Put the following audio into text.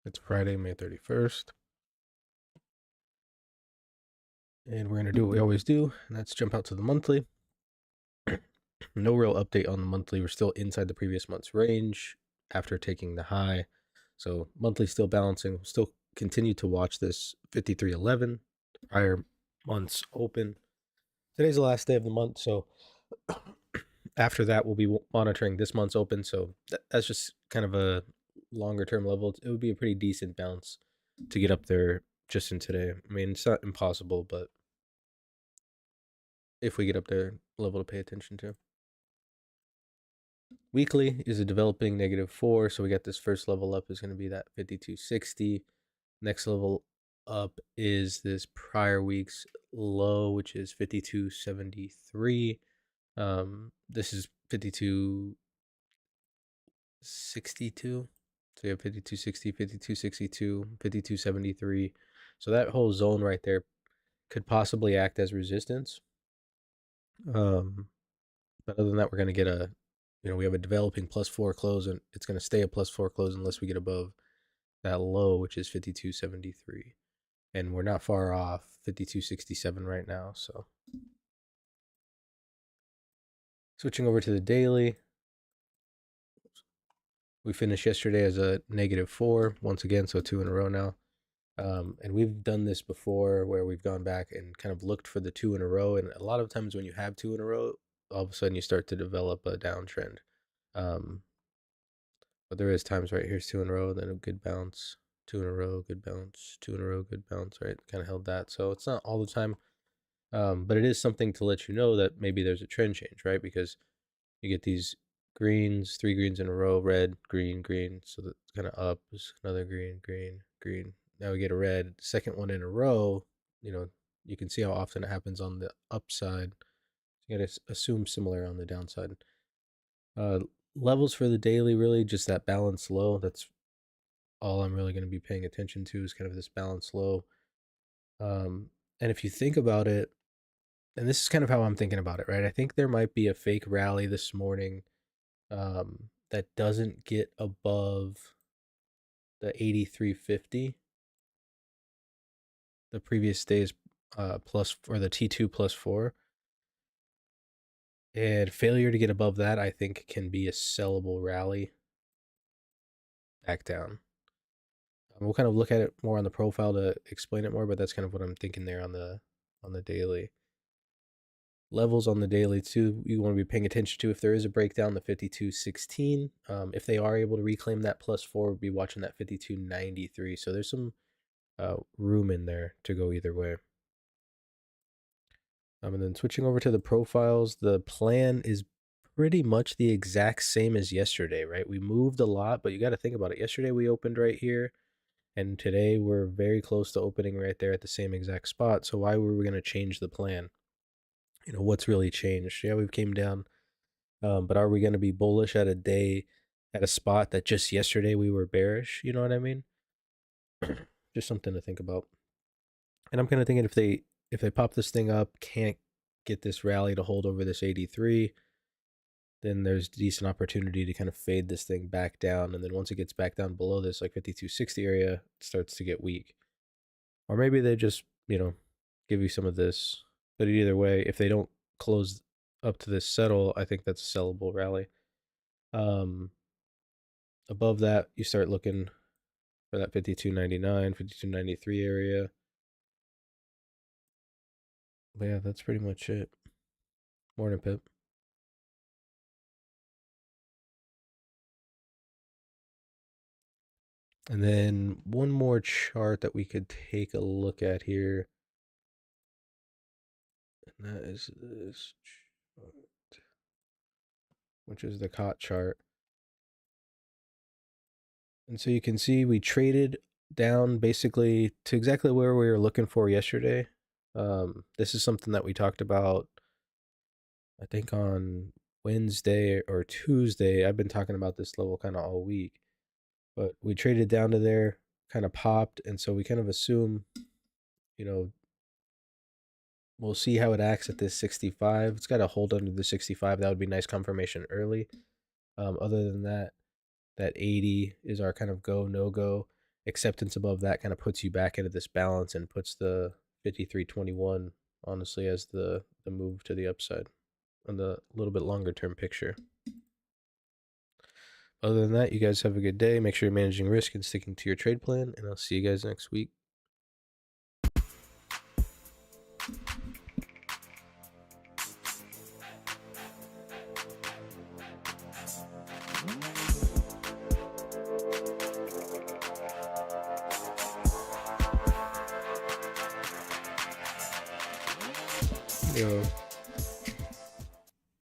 It's Friday, May 31st. And we're going to do what we always do, and that's jump out to the monthly. No real update on the monthly. We're still inside the previous month's range after taking the high. So monthly still balancing. We'll still continue to watch this 53.11, prior month's open. Today's the last day of the month, so after that we'll be monitoring this month's open. So that's just kind of a longer term level. It would be a pretty decent bounce to get up there just in today. I mean, it's not impossible, but if we get up there, level to pay attention to. Weekly is a developing -4, so we got this first level up is going to be that 52.60. Next level up is this prior week's low, which is 52.73. This is 52.62. So you have 52.60, 52.62, 52.73. So that whole zone right there could possibly act as resistance. But other than that, we're going to get we have a developing +4 close, and it's going to stay a +4 close unless we get above that low, which is 52.73. And we're not far off 52.67 right now. So switching over to the daily, we finished yesterday as a -4 once again, so 2 in a row now. And we've done this before where we've gone back and kind of looked for the 2 in a row. And a lot of times when you have 2 in a row, all of a sudden you start to develop a downtrend. But there is times right here's 2 in a row, then a good bounce, 2 in a row, good bounce, 2 in a row, good bounce, right? Kind of held that. So it's not all the time, but it is something to let you know that maybe there's a trend change, right? Because you get these greens, 3 greens in a row, red, green, green. So that's kind of up. There's another green, green, green. Now we get a red, second one in a row. You can see how often it happens on the upside. You got to assume similar on the downside. Levels for the daily, really just that balance low. That's all I'm really going to be paying attention to, is kind of this balance low. And if you think about it, and this is kind of how I'm thinking about it, right? I think there might be a fake rally this morning that doesn't get above the 83.50, the previous day's plus, or the T2 +4. And failure to get above that, I think, can be a sellable rally back down. We'll kind of look at it more on the profile to explain it more, but that's kind of what I'm thinking there on the daily. Levels on the daily too, you want to be paying attention to. If there is a breakdown, the 52.16. If they are able to reclaim that +4, we'll be watching that 52.93. So there's some room in there to go either way. And then switching over to the profiles, the plan is pretty much the exact same as yesterday, right? We moved a lot, but you got to think about it. Yesterday we opened right here, and today we're very close to opening right there at the same exact spot. So why were we going to change the plan? What's really changed? Yeah, we've came down, but are we going to be bullish at a spot that just yesterday we were bearish? You know what I mean? Just something to think about. And I'm kind of thinking if they pop this thing up, can't get this rally to hold over this 83, then there's decent opportunity to kind of fade this thing back down. And then once it gets back down below this like 52.60 area, it starts to get weak. Or maybe they just, give you some of this. But either way, if they don't close up to this settle, I think that's a sellable rally. Above that, you start looking for that 52.99, 52.93 area. But yeah, that's pretty much it. Morning, Pip. And then one more chart that we could take a look at here. And that is this chart, which is the COT chart. And so you can see we traded down basically to exactly where we were looking for yesterday. This is something that we talked about, I think, on Wednesday or Tuesday. I've been talking about this level kind of all week, but we traded down to there, kind of popped, and so we kind of assume, we'll see how it acts at this 65. It's got to hold under the 65. That would be nice confirmation early. Other than that, that 80 is our kind of go, no go. acceptance above that kind of puts you back into this balance and puts the 53.21 honestly as the move to the upside on the little bit longer term picture. Other than that, you guys have a good day. Make sure you're managing risk and sticking to your trade plan, and I'll see you guys next week. Yo.